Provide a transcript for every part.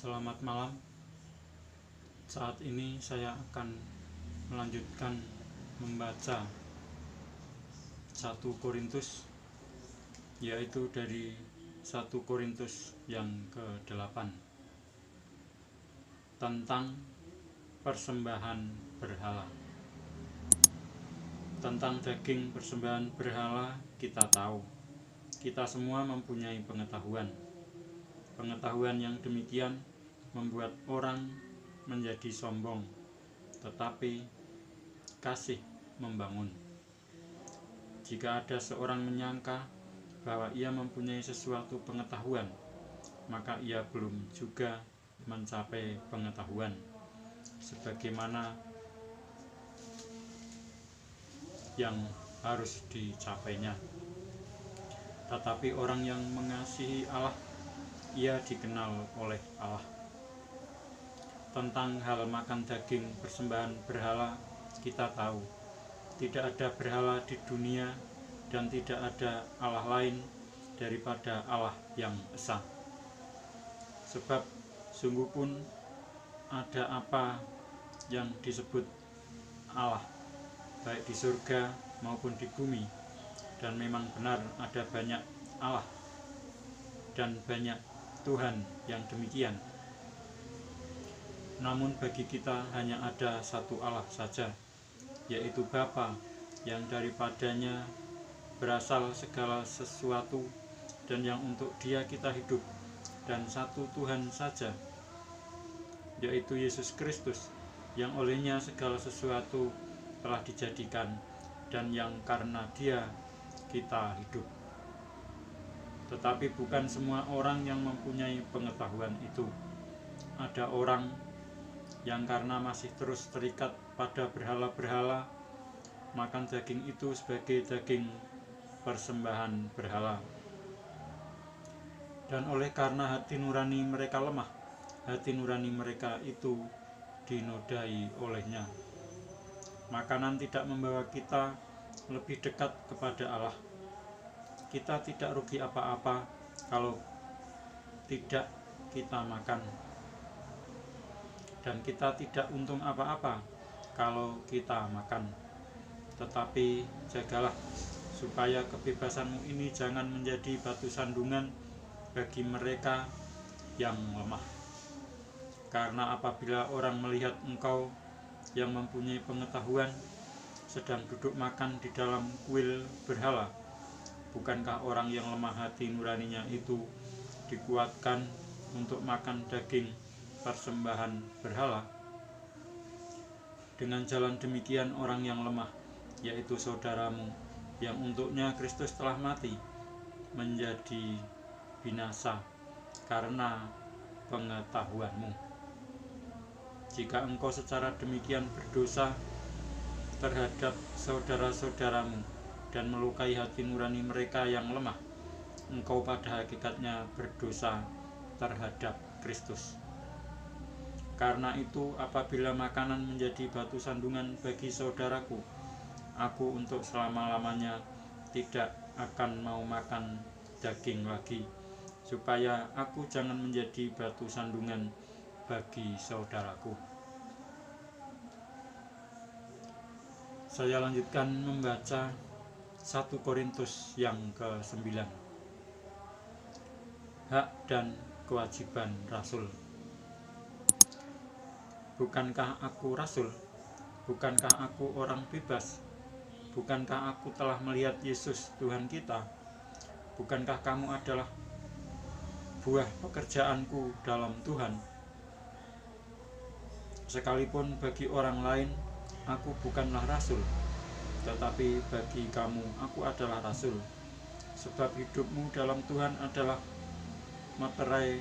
Selamat malam. Saat ini saya akan melanjutkan membaca 1 Korintus, yaitu dari 1 Korintus yang ke-8 tentang persembahan berhala. Tentang daging persembahan berhala kita tahu, kita semua mempunyai pengetahuan. Pengetahuan yang demikian membuat orang menjadi sombong, tetapi kasih membangun. Jika ada seorang menyangka bahwa ia mempunyai sesuatu pengetahuan, maka ia belum juga mencapai pengetahuan sebagaimana yang harus dicapainya. Tetapi orang yang mengasihi Allah, ia dikenal oleh Allah. Tentang hal makan daging persembahan berhala, kita tahu tidak ada berhala di dunia dan tidak ada Allah lain daripada Allah yang esa. Sebab sungguh pun ada apa yang disebut Allah, baik di surga maupun di bumi, dan memang benar ada banyak Allah dan banyak Tuhan yang demikian. Namun bagi kita hanya ada satu Allah saja, yaitu Bapa, yang daripadanya berasal segala sesuatu dan yang untuk Dia kita hidup, dan satu Tuhan saja, yaitu Yesus Kristus, yang olehnya segala sesuatu telah dijadikan dan yang karena Dia kita hidup. Tetapi bukan semua orang yang mempunyai pengetahuan itu. Ada orang yang karena masih terus terikat pada berhala-berhala, makan daging itu sebagai daging persembahan berhala. Dan oleh karena hati nurani mereka lemah, hati nurani mereka itu dinodai olehnya. Makanan tidak membawa kita lebih dekat kepada Allah. Kita tidak rugi apa-apa kalau tidak kita makan, dan kita tidak untung apa-apa kalau kita makan. Tetapi jagalah supaya kebebasanmu ini jangan menjadi batu sandungan bagi mereka yang lemah. Karena apabila orang melihat engkau yang mempunyai pengetahuan sedang duduk makan di dalam kuil berhala, bukankah orang yang lemah hati nuraninya itu dikuatkan untuk makan daging persembahan berhala? Dengan jalan demikian orang yang lemah, yaitu saudaramu, yang untuknya Kristus telah mati, menjadi binasa karena pengetahuanmu. Jika engkau secara demikian berdosa terhadap saudara-saudaramu dan melukai hati nurani mereka yang lemah, engkau pada hakikatnya berdosa terhadap Kristus. Karena itu, apabila makanan menjadi batu sandungan bagi saudaraku, aku untuk selama-lamanya tidak akan mau makan daging lagi, supaya aku jangan menjadi batu sandungan bagi saudaraku. Saya lanjutkan membaca 1 Korintus yang ke-9. Hak dan kewajiban Rasul. Bukankah aku Rasul? Bukankah aku orang bebas? Bukankah aku telah melihat Yesus Tuhan kita? Bukankah kamu adalah buah pekerjaanku dalam Tuhan? Sekalipun bagi orang lain aku bukanlah Rasul, tetapi bagi kamu aku adalah Rasul, sebab hidupmu dalam Tuhan adalah materai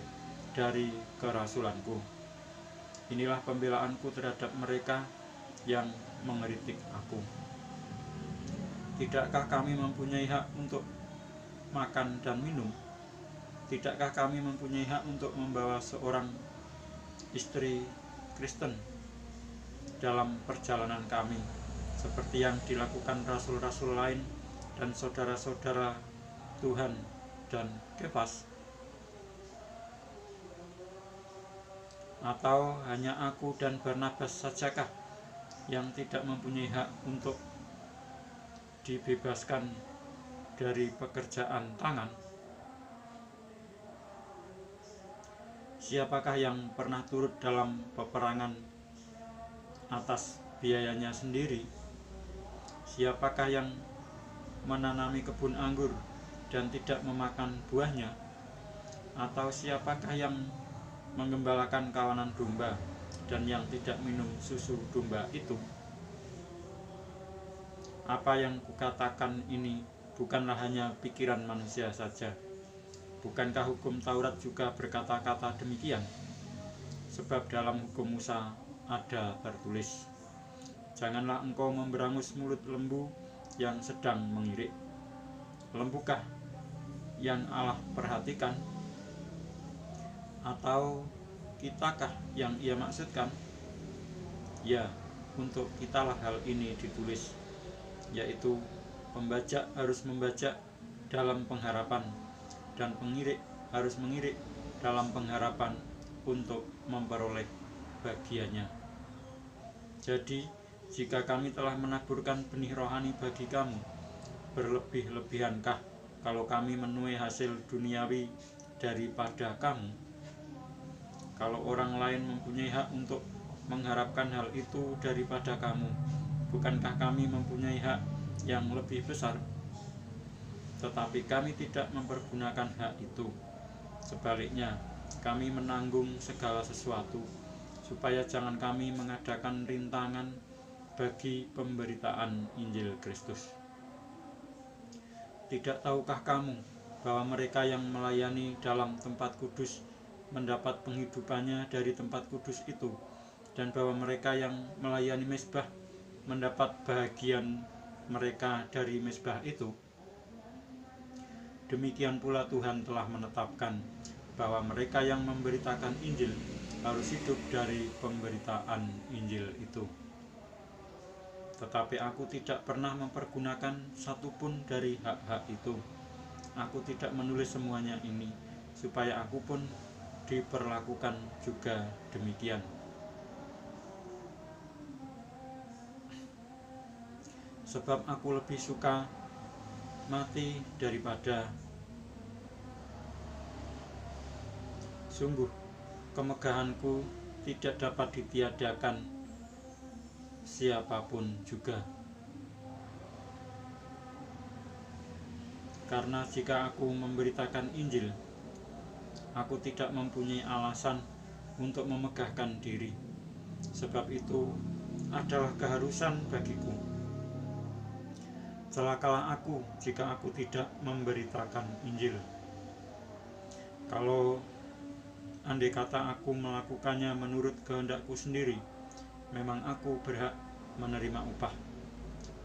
dari kerasulanku. Inilah pembelaanku terhadap mereka yang mengkritik aku. Tidakkah kami mempunyai hak untuk makan dan minum? Tidakkah kami mempunyai hak untuk membawa seorang istri Kristen dalam perjalanan kami, seperti yang dilakukan rasul-rasul lain dan saudara-saudara Tuhan dan Kefas? Atau hanya aku dan Barnabas sajakah yang tidak mempunyai hak untuk dibebaskan dari pekerjaan tangan? Siapakah yang pernah turut dalam peperangan atas biayanya sendiri? Siapakah yang menanami kebun anggur dan tidak memakan buahnya? Atau siapakah yang menggembalakan kawanan domba dan yang tidak minum susu domba itu? Apa yang kukatakan ini bukanlah hanya pikiran manusia saja. Bukankah hukum Taurat juga berkata-kata demikian? Sebab dalam hukum Musa ada tertulis, janganlah engkau memberangus mulut lembu yang sedang mengirik. Lembukah yang Allah perhatikan? Atau kitakah yang ia maksudkan? Ya, untuk kitalah hal ini ditulis, yaitu pembajak harus membajak dalam pengharapan, dan pengirik harus mengirik dalam pengharapan untuk memperoleh bagiannya. Jadi, jika kami telah menaburkan benih rohani bagi kamu, berlebih-lebihankah kalau kami menuai hasil duniawi daripada kamu? Kalau orang lain mempunyai hak untuk mengharapkan hal itu daripada kamu, bukankah kami mempunyai hak yang lebih besar? Tetapi kami tidak mempergunakan hak itu. Sebaliknya, kami menanggung segala sesuatu, supaya jangan kami mengadakan rintangan bagi pemberitaan Injil Kristus. Tidak tahukah kamu bahwa mereka yang melayani dalam tempat kudus mendapat penghidupannya dari tempat kudus itu, dan bahwa mereka yang melayani mezbah mendapat bahagian mereka dari mezbah itu? Demikian pula Tuhan telah menetapkan bahwa mereka yang memberitakan Injil harus hidup dari pemberitaan Injil itu. Tetapi aku tidak pernah mempergunakan satupun dari hak-hak itu. Aku tidak menulis semuanya ini, supaya aku pun diperlakukan juga demikian. Sebab aku lebih suka mati daripada. Sungguh, kemegahanku tidak dapat ditiadakan siapapun juga. Karena jika aku memberitakan Injil, aku tidak mempunyai alasan untuk memegahkan diri. Sebab itu adalah keharusan bagiku. Celakalah aku jika aku tidak memberitakan Injil. Kalau andai kata aku melakukannya menurut kehendakku sendiri, memang aku berhak menerima upah.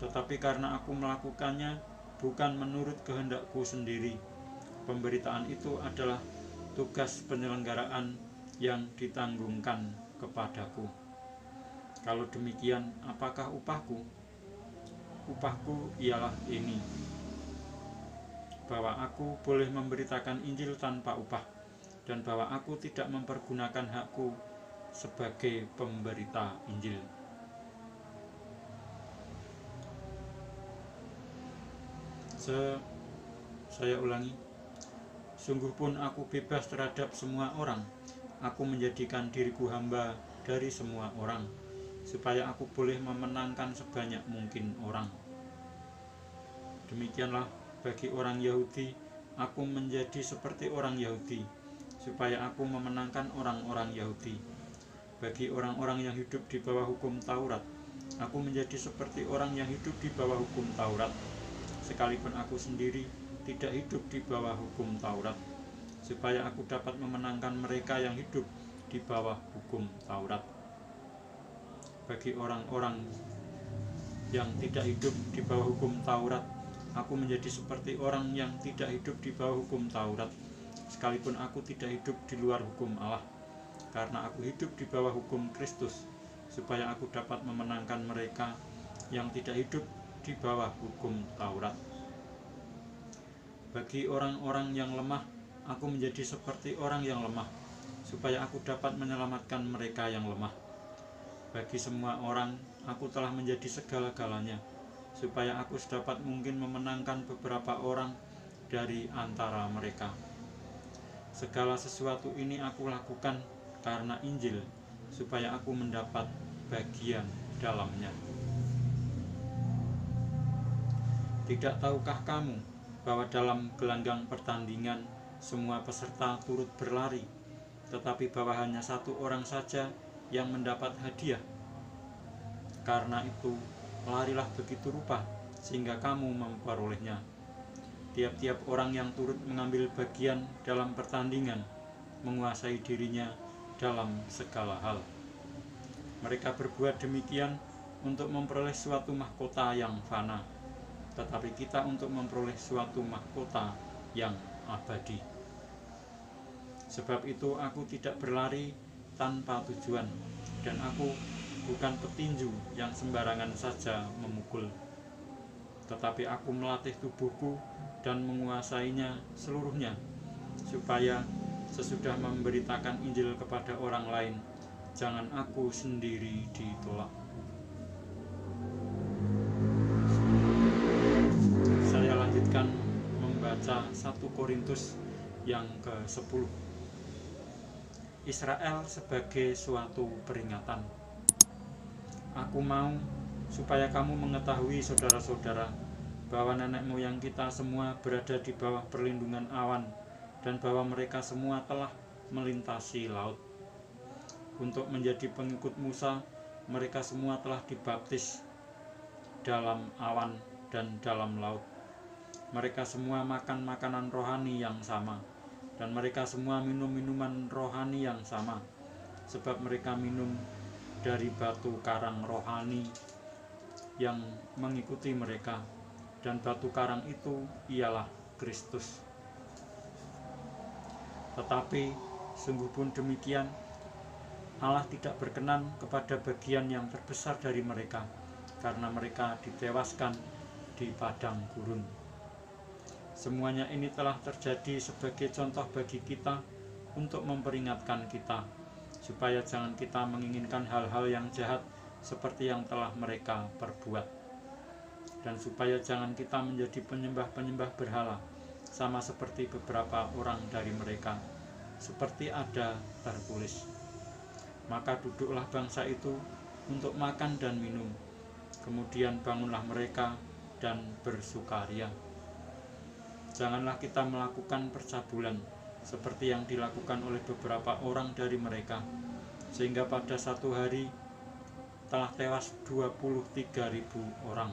Tetapi karena aku melakukannya bukan menurut kehendakku sendiri, pemberitaan itu adalah tugas penyelenggaraan yang ditanggungkan kepadaku. Kalau demikian, apakah upahku? Upahku ialah ini, bahwa aku boleh memberitakan Injil tanpa upah, dan bahwa aku tidak mempergunakan hakku sebagai pemberita Injil. Saya ulangi, sungguh pun aku bebas terhadap semua orang. Aku menjadikan diriku hamba dari semua orang, supaya aku boleh memenangkan sebanyak mungkin orang. Demikianlah bagi orang Yahudi, aku menjadi seperti orang Yahudi, supaya aku memenangkan orang-orang Yahudi. Bagi orang-orang yang hidup di bawah hukum Taurat, aku menjadi seperti orang yang hidup di bawah hukum Taurat, sekalipun aku sendiri tidak hidup di bawah hukum Taurat, supaya aku dapat memenangkan mereka yang hidup di bawah hukum Taurat. Bagi orang-orang yang tidak hidup di bawah hukum Taurat, aku menjadi seperti orang yang tidak hidup di bawah hukum Taurat, sekalipun aku tidak hidup di luar hukum Allah, karena aku hidup di bawah hukum Kristus, supaya aku dapat memenangkan mereka yang tidak hidup di bawah hukum Taurat. Bagi orang-orang yang lemah, aku menjadi seperti orang yang lemah, supaya aku dapat menyelamatkan mereka yang lemah. Bagi semua orang, aku telah menjadi segala-galanya, supaya aku sedapat mungkin memenangkan beberapa orang dari antara mereka. Segala sesuatu ini aku lakukan karena Injil, supaya aku mendapat bagian dalamnya. Tidak tahukah kamu bahwa dalam gelanggang pertandingan semua peserta turut berlari, tetapi bahwa hanya satu orang saja yang mendapat hadiah? Karena itu, larilah begitu rupa sehingga kamu memperolehnya. Tiap-tiap orang yang turut mengambil bagian dalam pertandingan menguasai dirinya dalam segala hal. Mereka berbuat demikian untuk memperoleh suatu mahkota yang fana, tetapi kita untuk memperoleh suatu mahkota yang abadi. Sebab itu aku tidak berlari tanpa tujuan, dan aku bukan petinju yang sembarangan saja memukul, tetapi aku melatih tubuhku dan menguasainya seluruhnya, supaya sesudah memberitakan Injil kepada orang lain, jangan aku sendiri ditolak. Saya lanjutkan membaca 1 Korintus yang ke-10. Israel sebagai suatu peringatan. Aku mau supaya kamu mengetahui, saudara-saudara, bahwa nenek moyang kita semua berada di bawah perlindungan awan, dan bahwa mereka semua telah melintasi laut. Untuk menjadi pengikut Musa, mereka semua telah dibaptis dalam awan dan dalam laut. Mereka semua makan makanan rohani yang sama, dan mereka semua minum minuman rohani yang sama, sebab mereka minum dari batu karang rohani yang mengikuti mereka, dan batu karang itu ialah Kristus. Tetapi sungguh pun demikian, Allah tidak berkenan kepada bagian yang terbesar dari mereka, karena mereka ditewaskan di padang gurun. Semuanya ini telah terjadi sebagai contoh bagi kita, untuk memperingatkan kita, supaya jangan kita menginginkan hal-hal yang jahat seperti yang telah mereka perbuat, dan supaya jangan kita menjadi penyembah-penyembah berhala, sama seperti beberapa orang dari mereka, seperti ada tertulis, maka duduklah bangsa itu untuk makan dan minum, kemudian bangunlah mereka dan bersukaria. Janganlah kita melakukan percabulan seperti yang dilakukan oleh beberapa orang dari mereka, sehingga pada satu hari telah tewas 23.000 orang.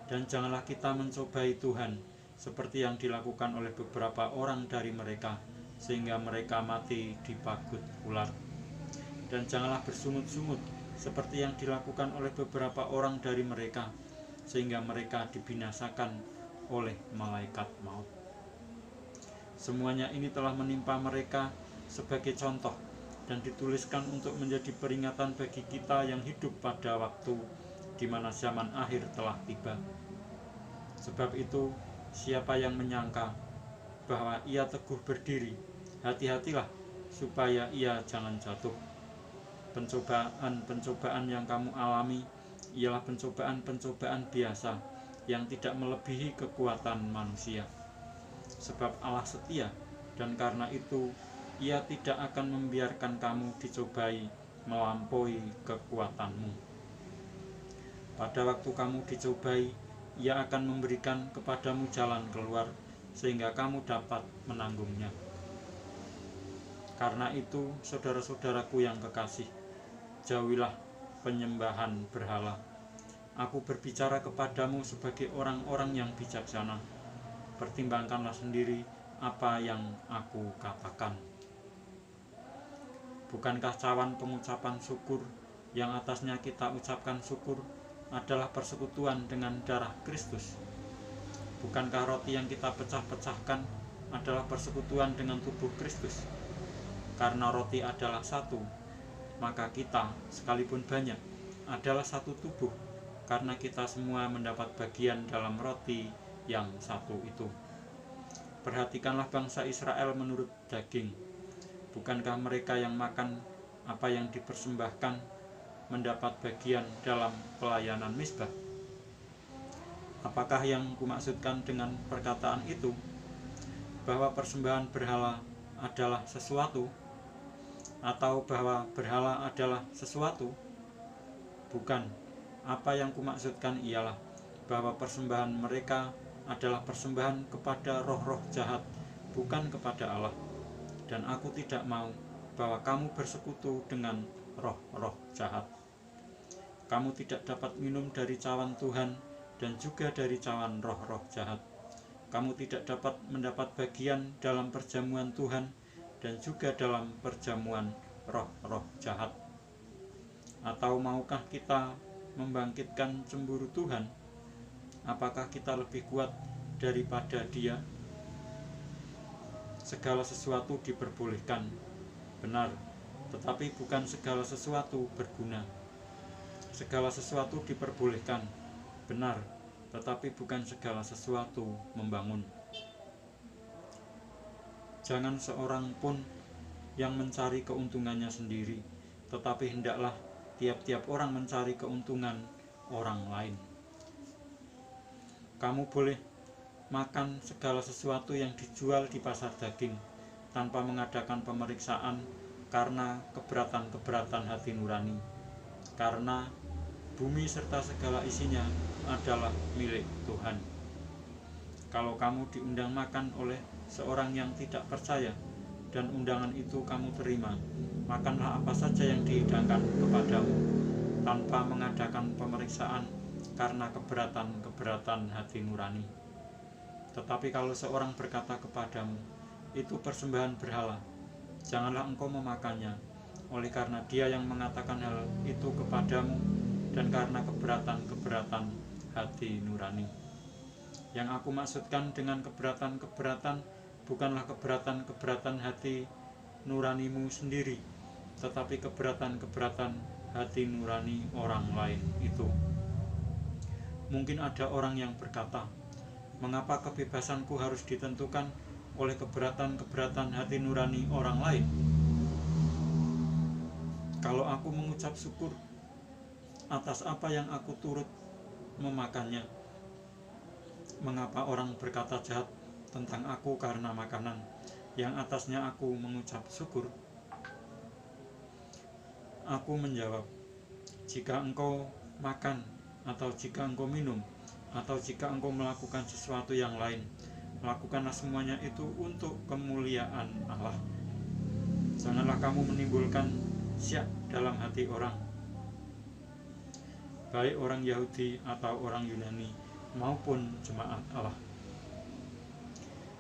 Dan janganlah kita mencobai Tuhan seperti yang dilakukan oleh beberapa orang dari mereka, sehingga mereka mati dipagut ular. Dan janganlah bersungut-sungut seperti yang dilakukan oleh beberapa orang dari mereka, sehingga mereka dibinasakan oleh malaikat maut. Semuanya ini telah menimpa mereka sebagai contoh, dan dituliskan untuk menjadi peringatan bagi kita yang hidup pada waktu di mana zaman akhir telah tiba. Sebab itu, siapa yang menyangka bahwa ia teguh berdiri, hati-hatilah supaya ia jangan jatuh. Pencobaan-pencobaan yang kamu alami ialah pencobaan-pencobaan biasa yang tidak melebihi kekuatan manusia. Sebab Allah setia, dan karena itu Ia tidak akan membiarkan kamu dicobai melampaui kekuatanmu. Pada waktu kamu dicobai, Ia akan memberikan kepadamu jalan keluar, sehingga kamu dapat menanggungnya. Karena itu, saudara-saudaraku yang kekasih, jauhilah penyembahan berhala. Aku berbicara kepadamu sebagai orang-orang yang bijaksana. Pertimbangkanlah sendiri apa yang aku katakan. Bukankah cawan pengucapan syukur yang atasnya kita ucapkan syukur adalah persekutuan dengan darah Kristus? Bukankah roti yang kita pecah-pecahkan adalah persekutuan dengan tubuh Kristus? Karena roti adalah satu, maka kita, sekalipun banyak, adalah satu tubuh, karena kita semua mendapat bagian dalam roti yang satu itu. Perhatikanlah bangsa Israel menurut daging. Bukankah mereka yang makan apa yang dipersembahkan mendapat bagian dalam pelayanan mezbah? Apakah yang kumaksudkan dengan perkataan itu bahwa persembahan berhala adalah sesuatu, atau bahwa berhala adalah sesuatu? Bukan. Apa yang kumaksudkan ialah bahwa persembahan mereka adalah persembahan kepada roh-roh jahat, bukan kepada Allah. Dan aku tidak mau bahwa kamu bersekutu dengan roh-roh jahat. Kamu tidak dapat minum dari cawan Tuhan dan juga dari cawan roh-roh jahat. Kamu tidak dapat mendapat bagian dalam perjamuan Tuhan dan juga dalam perjamuan roh-roh jahat. Atau maukah kita membangkitkan cemburu Tuhan? Apakah kita lebih kuat daripada Dia? Segala sesuatu diperbolehkan, benar, tetapi bukan segala sesuatu berguna. Segala sesuatu diperbolehkan, benar, tetapi bukan segala sesuatu membangun. Jangan seorang pun yang mencari keuntungannya sendiri, tetapi hendaklah tiap-tiap orang mencari keuntungan orang lain. Kamu boleh makan segala sesuatu yang dijual di pasar daging tanpa mengadakan pemeriksaan karena keberatan-keberatan hati nurani, karena bumi serta segala isinya adalah milik Tuhan. Kalau kamu diundang makan oleh seorang yang tidak percaya dan undangan itu kamu terima, makanlah apa saja yang dihidangkan kepadamu tanpa mengadakan pemeriksaan karena keberatan-keberatan hati nurani. Tetapi kalau seorang berkata kepadamu, itu persembahan berhala, janganlah engkau memakannya, oleh karena dia yang mengatakan hal itu kepadamu dan karena keberatan-keberatan hati nurani. Yang aku maksudkan dengan keberatan-keberatan bukanlah keberatan-keberatan hati nuranimu sendiri, tetapi keberatan-keberatan hati nurani orang lain itu. Mungkin ada orang yang berkata, mengapa kebebasanku harus ditentukan oleh keberatan-keberatan hati nurani orang lain? Kalau aku mengucap syukur atas apa yang aku turut memakannya, mengapa orang berkata jahat tentang aku karena makanan yang atasnya aku mengucap syukur? Aku menjawab, jika engkau makan, atau jika engkau minum, atau jika engkau melakukan sesuatu yang lain, lakukanlah semuanya itu untuk kemuliaan Allah. Janganlah kamu menimbulkan syak dalam hati orang, baik orang Yahudi atau orang Yunani maupun jemaat Allah.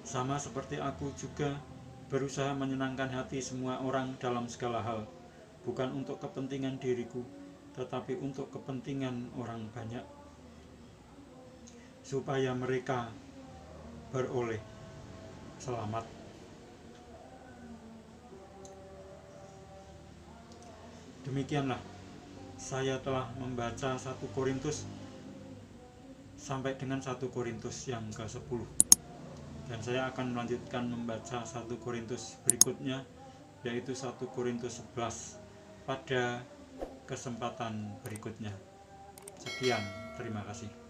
Sama seperti aku juga berusaha menyenangkan hati semua orang dalam segala hal, bukan untuk kepentingan diriku, tetapi untuk kepentingan orang banyak, supaya mereka beroleh selamat. Demikianlah saya telah membaca 1 Korintus sampai dengan 1 Korintus yang ke-10, dan saya akan melanjutkan membaca 1 Korintus berikutnya, yaitu 1 Korintus 11 pada kesempatan berikutnya. Sekian, terima kasih.